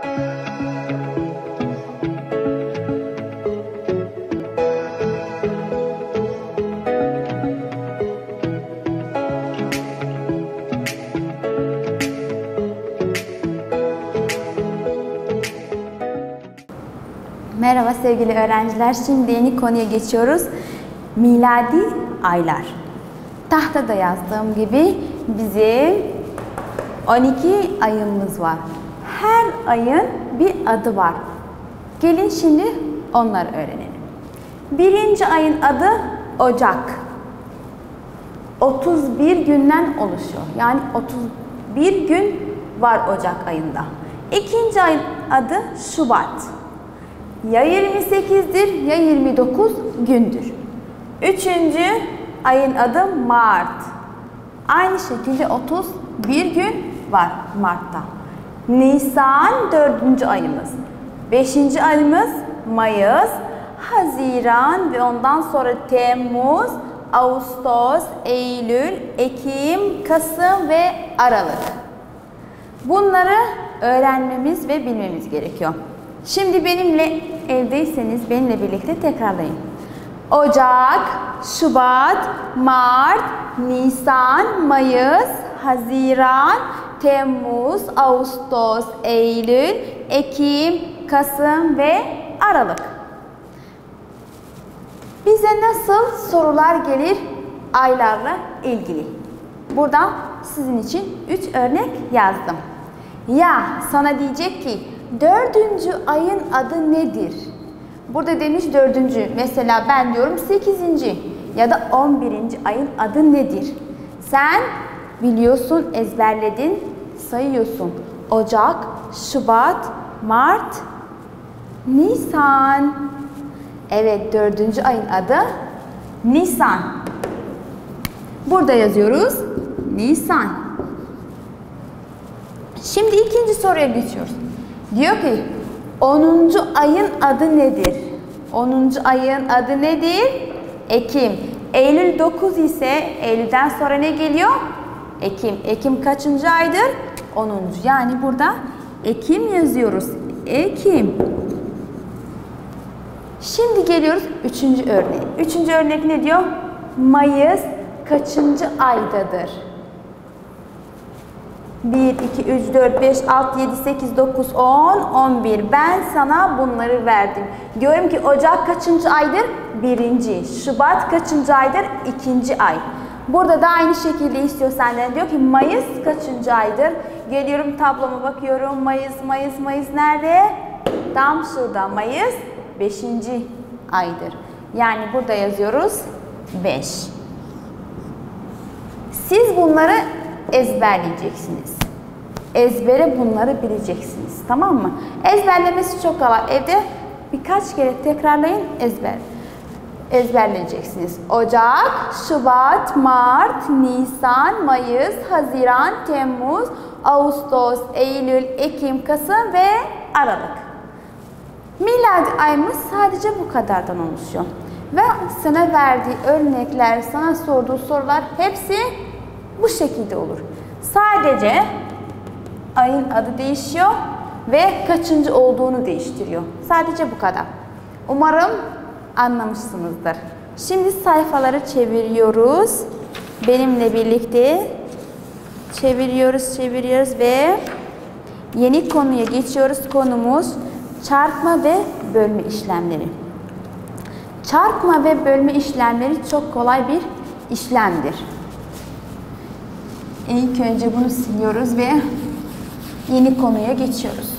Merhaba sevgili öğrenciler. Şimdi yeni konuya geçiyoruz. Miladi aylar. Tahtada yazdığım gibi bizim 12 ayımız var. Her ayın bir adı var. Gelin şimdi onları öğrenelim. Birinci ayın adı Ocak. 31 günden oluşuyor. Yani 31 gün var Ocak ayında. İkinci ayın adı Şubat. Ya 28'dir ya 29 gündür. Üçüncü ayın adı Mart. Aynı şekilde 31 gün var Mart'ta. Nisan 4. ayımız. 5. ayımız Mayıs, Haziran ve ondan sonra Temmuz, Ağustos, Eylül, Ekim, Kasım ve Aralık. Bunları öğrenmemiz ve bilmemiz gerekiyor. Şimdi benimle evdeyseniz benimle birlikte tekrarlayın. Ocak, Şubat, Mart, Nisan, Mayıs, Haziran, Temmuz, Ağustos, Eylül, Ekim, Kasım ve Aralık. Bize nasıl sorular gelir aylarla ilgili? Burada sizin için 3 örnek yazdım. Ya sana diyecek ki 4. ayın adı nedir? Burada demiş 4. Mesela ben diyorum 8. ya da 11. ayın adı nedir? Sen biliyorsun, ezberledin, sayıyorsun. Ocak, Şubat, Mart, Nisan. Evet, 4. ayın adı Nisan. Burada yazıyoruz Nisan. Şimdi ikinci soruya geçiyoruz. Diyor ki 10. ayın adı nedir? 10. ayın adı nedir? Ekim. Eylül 9 ise Eylül'den sonra ne geliyor? Ekim. Ekim kaçıncı aydır? 10. Yani burada Ekim yazıyoruz. Ekim. Şimdi geliyoruz 3. örneğe. 3. örnek ne diyor? Mayıs kaçıncı aydadır? 1, 2, 3, 4, 5, 6, 7, 8, 9, 10, 11. Ben sana bunları verdim. Diyorum ki Ocak kaçıncı aydır? 1. Şubat kaçıncı aydır? 2. ay. Burada da aynı şekilde istiyor senden. Diyor ki Mayıs kaçıncı aydır? Geliyorum tabloma bakıyorum. Mayıs nerede? Tam şurada. Mayıs 5. aydır. Yani burada yazıyoruz 5. Siz bunları ezberleyeceksiniz. Ezbere bunları bileceksiniz. Tamam mı? Ezberlemesi çok kolay. Evde birkaç kere tekrarlayın, ezberleyeceksiniz. Ocak, Şubat, Mart, Nisan, Mayıs, Haziran, Temmuz, Ağustos, Eylül, Ekim, Kasım ve Aralık. Miladi ayımız sadece bu kadardan oluşuyor. Ve sana verdiği örnekler, sana sorduğu sorular hepsi bu şekilde olur. Sadece ayın adı değişiyor ve kaçıncı olduğunu değiştiriyor. Sadece bu kadar. Umarım anlamışsınızdır. Şimdi sayfaları çeviriyoruz. Benimle birlikte çeviriyoruz ve yeni konuya geçiyoruz. Konumuz çarpma ve bölme işlemleri. Çarpma ve bölme işlemleri çok kolay bir işlemdir. İlk önce bunu siliyoruz ve yeni konuya geçiyoruz.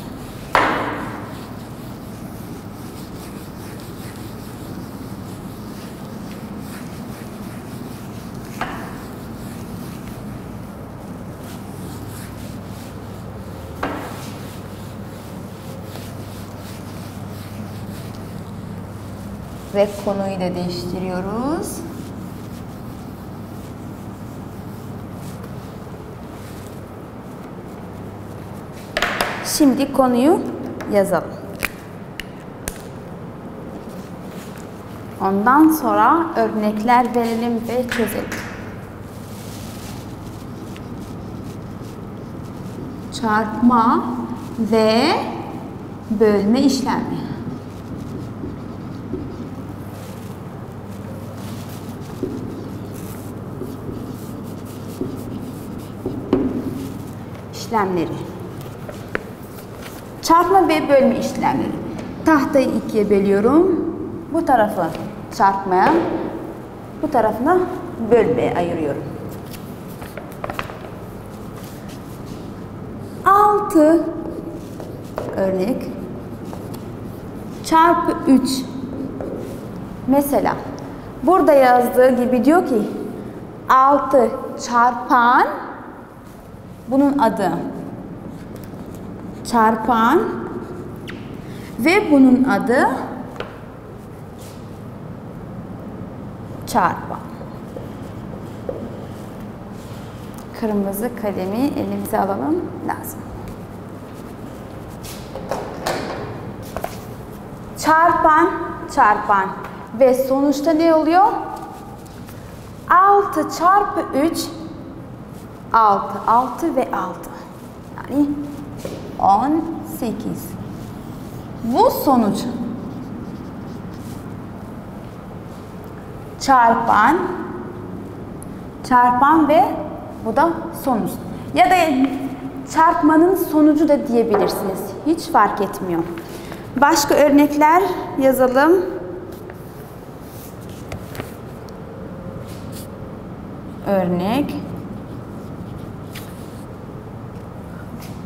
Ve konuyu da değiştiriyoruz. Şimdi konuyu yazalım. Ondan sonra örnekler verelim ve çözelim. Çarpma ve Bölme işlemi. İşlemleri. Çarpma ve bölme işlemleri. Tahtayı ikiye bölüyorum. Bu tarafı çarpmaya, bu tarafına bölmeye ayırıyorum. 6 örnek çarpı 3. Mesela burada yazdığı gibi diyor ki 6 çarpan, bunun adı çarpan ve bunun adı çarpan. Kırmızı kalemi elimize alalım lazım. Çarpan, çarpan ve sonuçta ne oluyor? 6 çarpı 3 6, 6 ve 6. Yani 18. Bu sonuç. Çarpan, çarpan ve bu da sonuç. Ya da çarpmanın sonucu da diyebilirsiniz. Hiç fark etmiyor. Başka örnekler yazalım. Örnek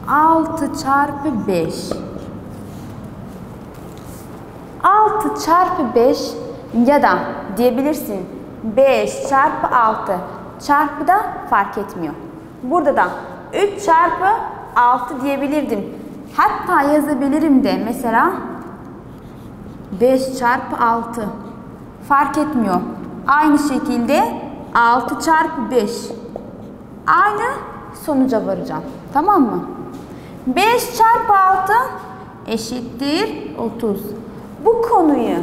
6 çarpı 5. 6 çarpı 5 ya da diyebilirsin 5 çarpı 6. Çarpı da fark etmiyor. Burada da 3 çarpı 6 diyebilirdim. Hatta yazabilirim de mesela 5 çarpı 6. Fark etmiyor. Aynı şekilde 6 çarpı 5. Aynı sonuca varacağım. Tamam mı? 5 çarpı 6 eşittir 30. Bu konuyu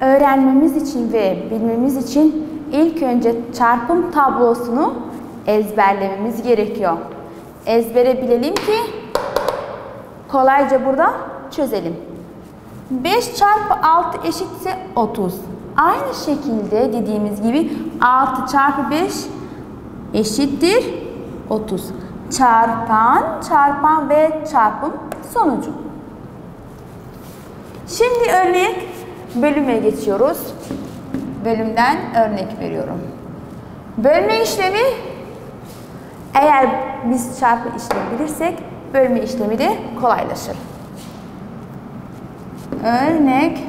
öğrenmemiz için ve bilmemiz için ilk önce çarpım tablosunu ezberlememiz gerekiyor. Ezbere bilelim ki kolayca burada çözelim. 5 çarpı 6 eşitse 30. Aynı şekilde dediğimiz gibi 6 çarpı 5 eşittir 30. Çarpan, çarpan ve çarpım sonucu. Şimdi örnek bölüme geçiyoruz. Bölümden örnek veriyorum. Bölme işlemi, eğer biz çarpı işlemi bilirsek bölme işlemi de kolaylaşır. Örnek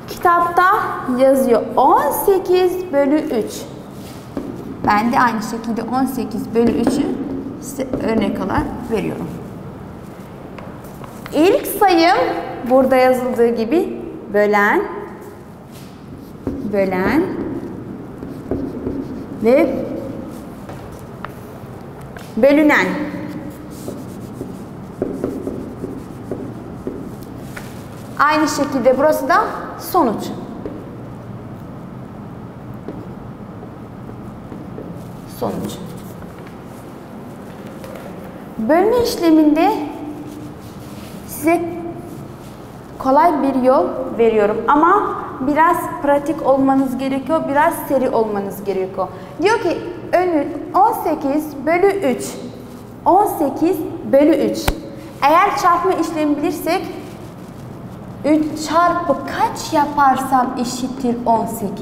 kitapta yazıyor 18 bölü 3. Ben de aynı şekilde 18 bölü 3'ü size örnek olarak veriyorum. İlk sayım burada yazıldığı gibi bölen, bölen ve bölünen. Aynı şekilde burası da sonuç. Sonuç. Bölme işleminde size kolay bir yol veriyorum ama biraz pratik olmanız gerekiyor, biraz seri olmanız gerekiyor. Diyor ki önü 18 bölü 3. 18 bölü 3. Eğer çarpma işlemi bilirsek 3 çarpı kaç yaparsam eşittir 18.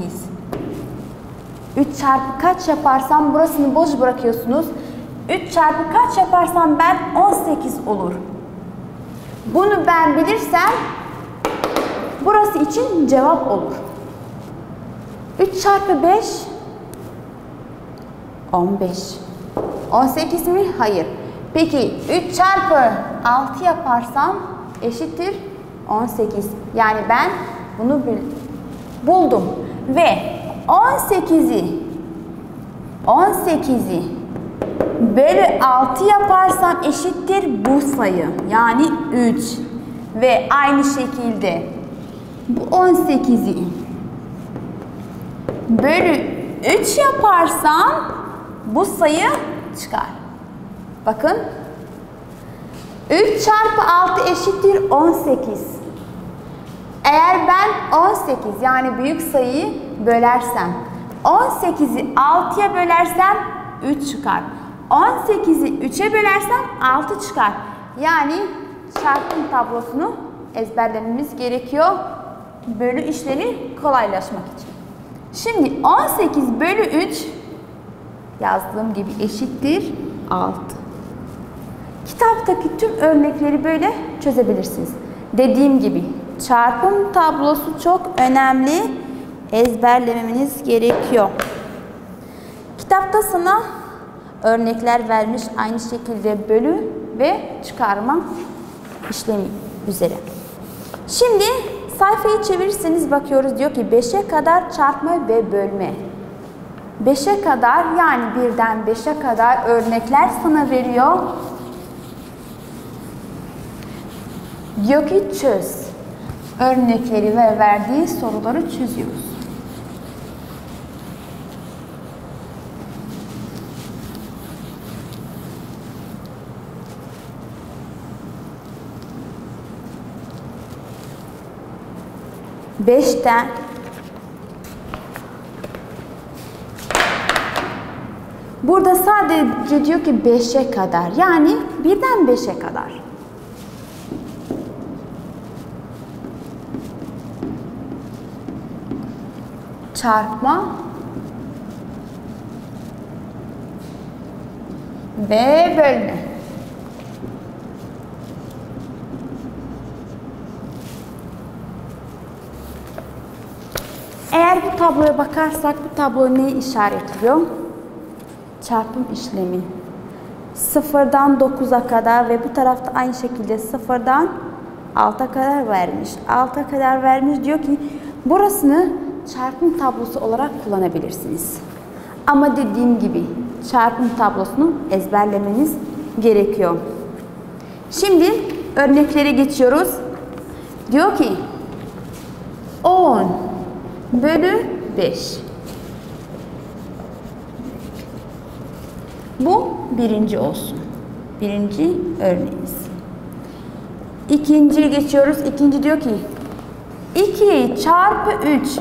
3 çarpı kaç yaparsam burasını boş bırakıyorsunuz. 3 çarpı kaç yaparsam ben 18 olur. Bunu ben bilirsem burası için cevap olur. 3 çarpı 5 15. 18 mi? Hayır. Peki 3 çarpı 6 yaparsam eşittir 18. Yani ben bunu buldum. Ve 18'i bölü 6 yaparsam eşittir bu sayı. Yani 3. Ve aynı şekilde bu 18'i bölü 3 yaparsam bu sayı çıkar. Bakın 3 çarpı 6 eşittir 18. Eğer ben 18 yani büyük sayıyı bölersem, 18'i 6'ya bölersem 3 çıkar. 18'i 3'e bölersem 6 çıkar. Yani çarpım tablosunu ezberlememiz gerekiyor. Bölü işlemi kolaylaşmak için. Şimdi 18 bölü 3 yazdığım gibi eşittir 6. Kitaptaki tüm örnekleri böyle çözebilirsiniz. Dediğim gibi çarpım tablosu çok önemli. Ezberlememiz gerekiyor. Kitapta sana örnekler vermiş aynı şekilde bölü ve çıkarma işlemi üzere. Şimdi sayfayı çevirirseniz bakıyoruz diyor ki 5'e kadar çarpma ve bölme. 5'e kadar yani 1'den 5'e kadar örnekler sana veriyor. Diyor ki çöz. Örnekleri ve verdiği soruları çözüyoruz. Beşten burada sadece diyor ki 5'e kadar yani 1'den 5'e kadar. Çarpma ve bölme. Eğer bu tabloya bakarsak bu tablo neyi işaretliyor? Çarpım işlemi. 0'dan 9'a kadar ve bu tarafta aynı şekilde 0'dan 6'a kadar vermiş. 6'a kadar vermiş diyor ki burasını çarpım tablosu olarak kullanabilirsiniz. Ama dediğim gibi çarpım tablosunu ezberlemeniz gerekiyor. Şimdi örneklere geçiyoruz. Diyor ki 10 bölü 5. Bu birinci olsun. Birinci örneğimiz. İkinciye geçiyoruz. İkinci diyor ki 2 çarpı 3.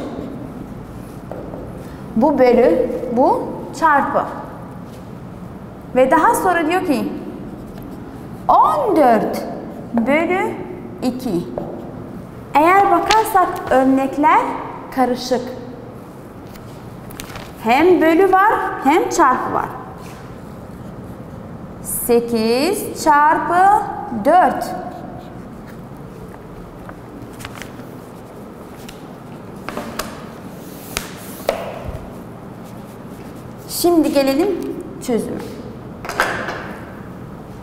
Bu bölü, bu çarpı. Ve daha sonra diyor ki 14 bölü 2. Eğer bakarsak örnekler karışık. Hem bölü var hem çarpı var. 8 çarpı 4. Şimdi gelelim çözüme.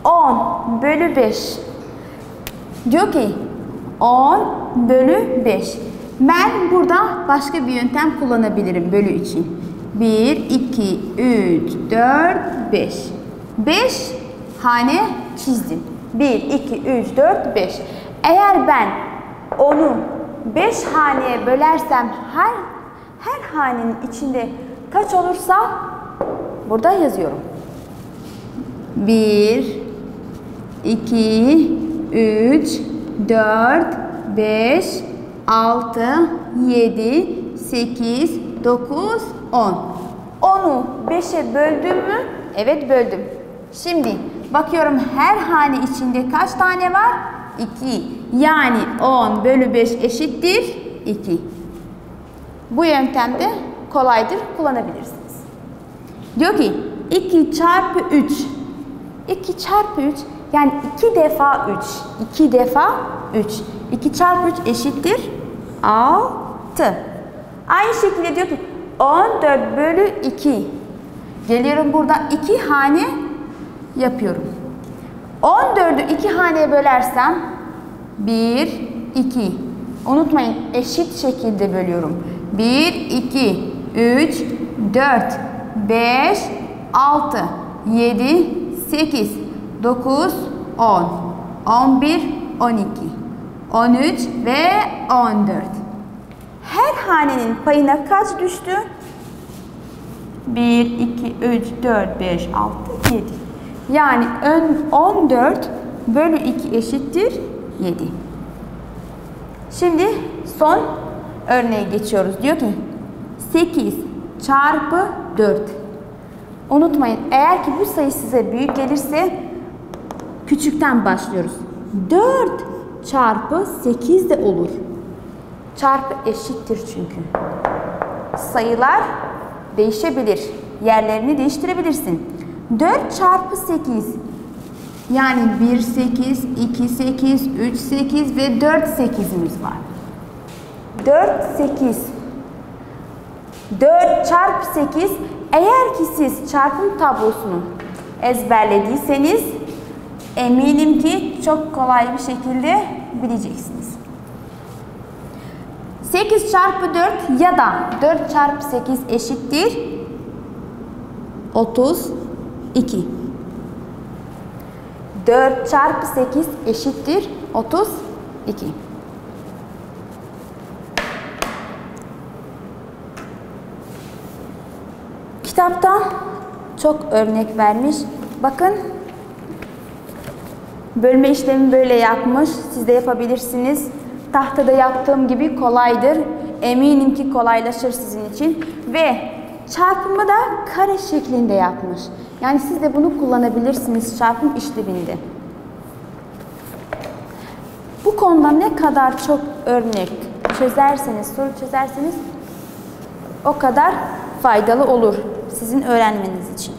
10 bölü 5. Diyor ki 10 bölü 5. Ben burada başka bir yöntem kullanabilirim bölü için. 1, 2, 3, 4, 5. 5 hane çizdim. 1, 2, 3, 4, 5. Eğer ben onu 5 haneye bölersem her hanenin içinde kaç olursa burada yazıyorum. 1, 2, 3, 4, 5, 6, 7, 8, 9, 10. 10'u 5'e böldüm mü? Evet böldüm. Şimdi bakıyorum her hane içinde kaç tane var? 2. Yani 10 bölü 5 eşittir 2. Bu yöntemde kolaydır, kullanabilirsiniz. Diyor ki 2 çarpı 3. 2 çarpı 3 yani 2 defa 3. 2 defa 3. 2 çarpı 3 eşittir 6. Aynı şekilde diyor ki 14 bölü 2. Geliyorum burada 2 hane yapıyorum. 14'ü 2 haneye bölersem 1, 2. Unutmayın eşit şekilde bölüyorum. 1, 2, 3, 4, 5, 6, 7, 8, 9, 10, 11, 12, 13 ve 14. Her hanenin payına kaç düştü? 1, 2, 3, 4, 5, 6, 7. Yani 14 bölü 2 eşittir 7. Şimdi son örneğe geçiyoruz. Diyor ki 8 çarpı 4. Unutmayın, eğer ki bu sayı size büyük gelirse küçükten başlıyoruz. 4 çarpı 8 de olur. Çarpı eşittir çünkü. Sayılar değişebilir. Yerlerini değiştirebilirsin. 4 çarpı 8. Yani 1 8, 2 8, 3 8 ve 4 8'imiz var. 4 8. 4 çarpı 8. Eğer ki siz çarpım tablosunu ezberlediyseniz eminim ki çok kolay bir şekilde bileceksiniz. 8 çarpı 4 ya da 4 çarpı 8 eşittir 32. 4 çarpı 8 eşittir 32. Kitapta çok örnek vermiş. Bakın, bölme işlemi böyle yapmış. Siz de yapabilirsiniz. Tahtada yaptığım gibi kolaydır. Eminim ki kolaylaşır sizin için. Ve çarpımı da kare şeklinde yapmış. Yani siz de bunu kullanabilirsiniz çarpım işleminde. Bu konuda ne kadar çok örnek çözerseniz, soru çözerseniz o kadar faydalı olur sizin öğrenmeniz için.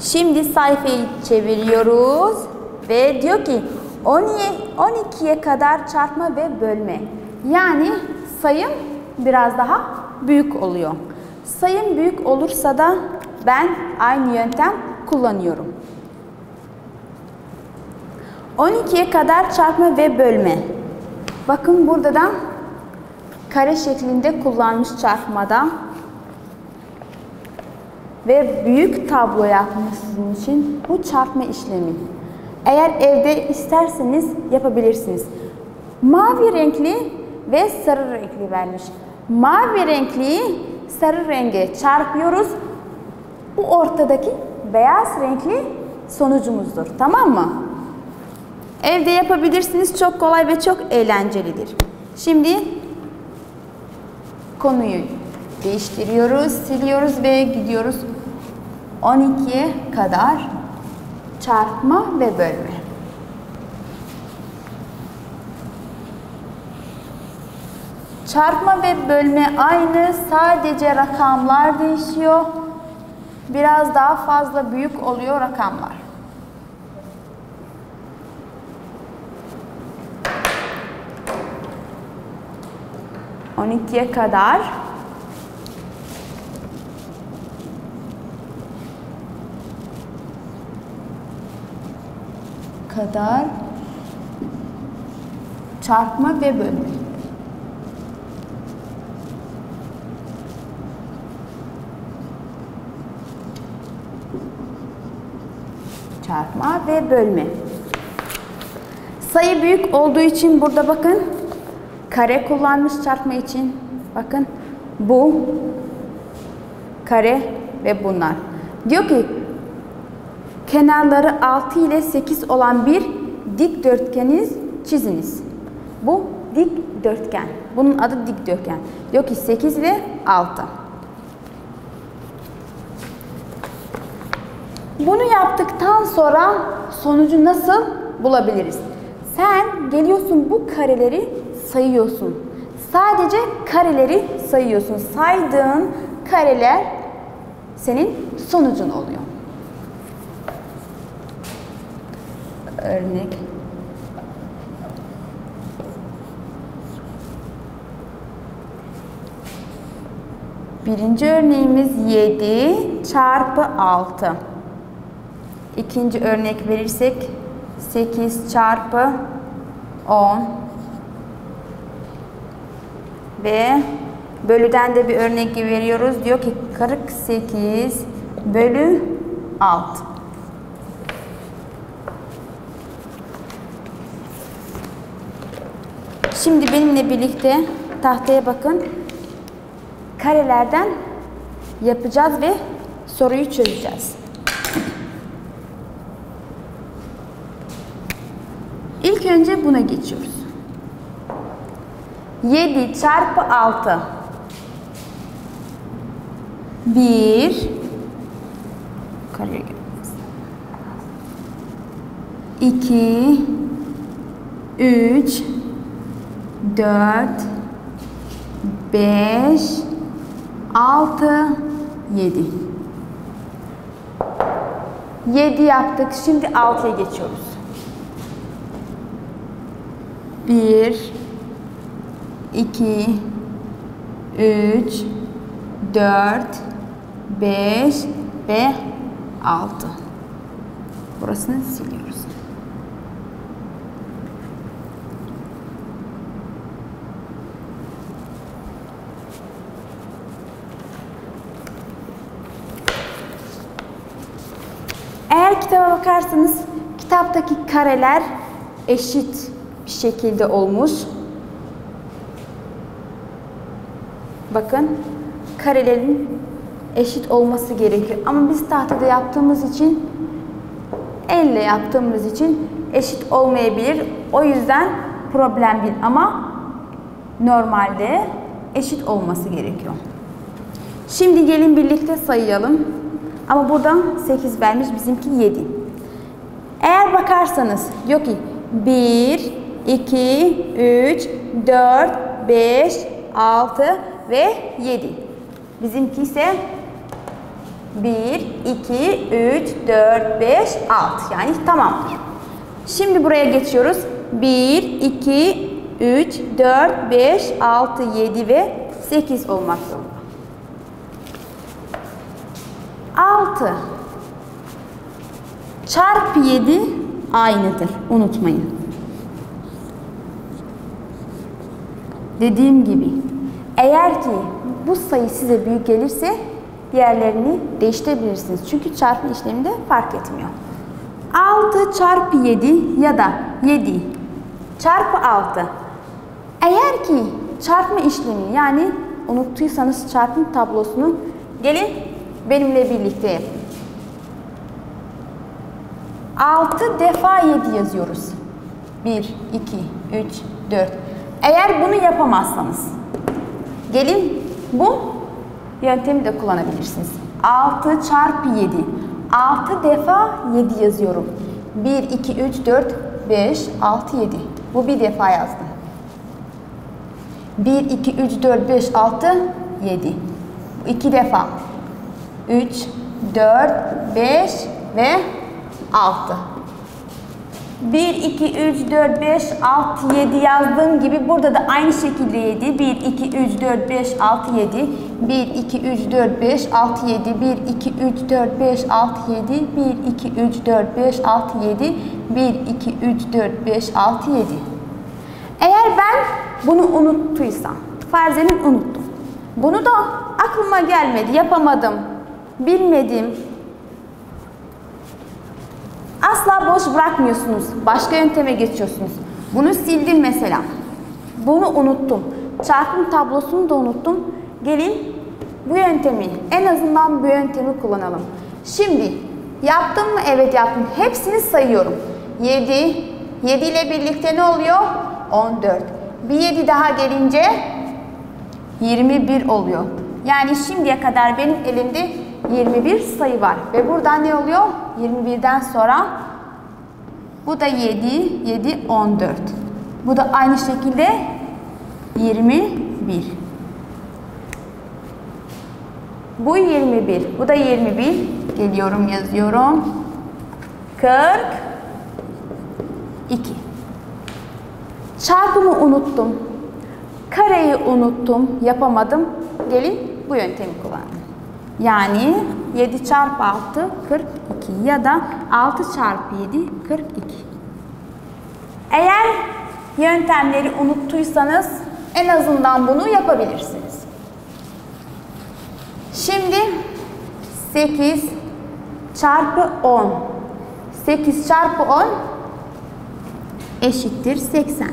Şimdi sayfayı çeviriyoruz ve diyor ki 12'ye kadar çarpma ve bölme. Yani sayım biraz daha büyük oluyor. Sayım büyük olursa da ben aynı yöntem kullanıyorum. 12'ye kadar çarpma ve bölme. Bakın burada da kare şeklinde kullanmış çarpmada. Ve büyük tablo yapmış sizin için bu çarpma işlemi. Eğer evde isterseniz yapabilirsiniz. Mavi renkli ve sarı renkli vermiş. Mavi renkliyi sarı renge çarpıyoruz. Bu ortadaki beyaz renkli sonucumuzdur. Tamam mı? Evde yapabilirsiniz. Çok kolay ve çok eğlencelidir. Şimdi konuyu değiştiriyoruz, siliyoruz ve gidiyoruz 12'ye kadar çarpma ve bölme. Çarpma ve bölme aynı, sadece rakamlar değişiyor. Biraz daha fazla büyük oluyor rakamlar. ...12'ye kadar... çarpma ve bölme. Çarpma ve bölme. Sayı büyük olduğu için burada bakın kare kullanmış çarpma için. Bakın bu kare ve bunlar. Diyor ki kenarları 6 ile 8 olan bir dikdörtgeni çiziniz. Bu dikdörtgen. Bunun adı dikdörtgen. Diyor ki 8 ve 6. Bunu yaptıktan sonra sonucu nasıl bulabiliriz? Sen geliyorsun bu kareleri sayıyorsun. Sadece kareleri sayıyorsun. Saydığın kareler senin sonucun oluyor. Örnek. Birinci örneğimiz 7 çarpı 6. İkinci örnek verirsek 8 çarpı 10. Ve bölüden de bir örnek veriyoruz. Diyor ki 48 bölü 6. Şimdi benimle birlikte tahtaya bakın. Karelerden yapacağız ve soruyu çözeceğiz. önce buna geçiyoruz. 7 çarpı 6. 1 kareye gelmez. 2 3 4 5 6 7. 7 yaptık. Şimdi 6'ya geçiyoruz. 1 2 3 4 5 ve 6. Burasını siliyoruz. Eğer kitaba bakarsanız kitaptaki kareler eşit bir şekilde olmuş. Bakın karelerin eşit olması gerekiyor. Ama biz tahtada yaptığımız için, elle yaptığımız için eşit olmayabilir. O yüzden problem değil ama normalde eşit olması gerekiyor. Şimdi gelin birlikte sayalım. Ama buradan 8 vermiş, bizimki 7. Eğer bakarsanız diyor ki 1, 2, 3, 4, 5, 6 ve 7. Bizimki ise 1, 2, 3, 4, 5, 6. Yani tamamdır. Şimdi buraya geçiyoruz. 1, 2, 3, 4, 5, 6, 7 ve 8 olmak zorunda. 6 çarpı 7 aynıdır. Unutmayın. Dediğim gibi eğer ki bu sayı size büyük gelirse diğerlerini değiştirebilirsiniz. Çünkü çarpma işleminde fark etmiyor. 6 çarpı 7 ya da 7 çarpı 6. Eğer ki çarpma işlemini, yani unuttuysanız çarpım tablosunu gelin benimle birlikte yapın. 6 defa 7 yazıyoruz. 1, 2, 3, 4. Eğer bunu yapamazsanız gelin bu yöntemi de kullanabilirsiniz. 6 çarpı 7. 6 defa 7 yazıyorum. 1, 2, 3, 4, 5, 6, 7. Bu bir defa yazdım. 1, 2, 3, 4, 5, 6, 7. Bu 2 defa. 3, 4, 5 ve 6. 1, 2, 3, 4, 5, 6, 7 yazdığım gibi burada da aynı şekilde 7. 1, 2, 3, 4, 5, 6, 7. 1, 2, 3, 4, 5, 6, 7. 1, 2, 3, 4, 5, 6, 7. 1, 2, 3, 4, 5, 6, 7. 1, 2, 3, 4, 5, 6, 7. Eğer ben bunu unuttuysam, farzenin unuttum. Bunu da aklıma gelmedi, yapamadım, bilmedim. Asla boş bırakmıyorsunuz. Başka yönteme geçiyorsunuz. Bunu sildim mesela. Bunu unuttum. Çarpım tablosunu da unuttum. Gelin bu yöntemi, en azından bu yöntemi kullanalım. Şimdi yaptım mı? Evet yaptım. Hepsini sayıyorum. 7. 7 ile birlikte ne oluyor? 14. Bir 7 daha gelince 21 oluyor. Yani şimdiye kadar benim elimde 21 sayı var. Ve buradan ne oluyor? 21'den sonra bu da 7, 7, 14. Bu da aynı şekilde 21. Bu 21. Bu da 21. Geliyorum, yazıyorum. 42. Çarpımı unuttum. Kareyi unuttum. Yapamadım. Gelin bu yöntemi kullanalım. Yani 7 çarpı 6 42 ya da 6 çarpı 7 42. Eğer yöntemleri unuttuysanız en azından bunu yapabilirsiniz. Şimdi 8 çarpı 10. 8 çarpı 10 eşittir 80.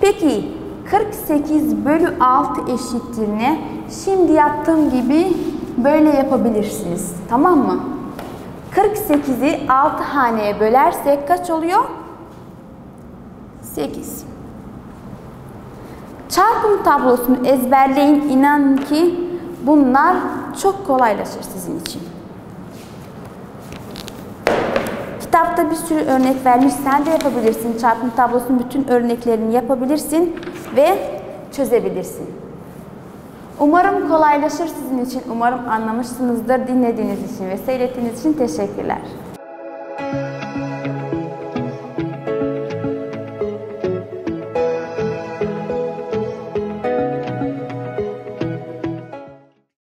Peki 48 bölü 6 eşittir ne? Şimdi yaptığım gibi böyle yapabilirsiniz. Tamam mı? 48'i 6 haneye bölersek kaç oluyor? 8. Çarpım tablosunu ezberleyin. İnanın ki bunlar çok kolaylaşır sizin için. Kitapta bir sürü örnek vermiş. Sen de yapabilirsin. Çarpım tablosunun bütün örneklerini yapabilirsin ve çözebilirsin. Umarım kolaylaşır sizin için. Umarım anlamışsınızdır. Dinlediğiniz için ve seyrettiğiniz için teşekkürler.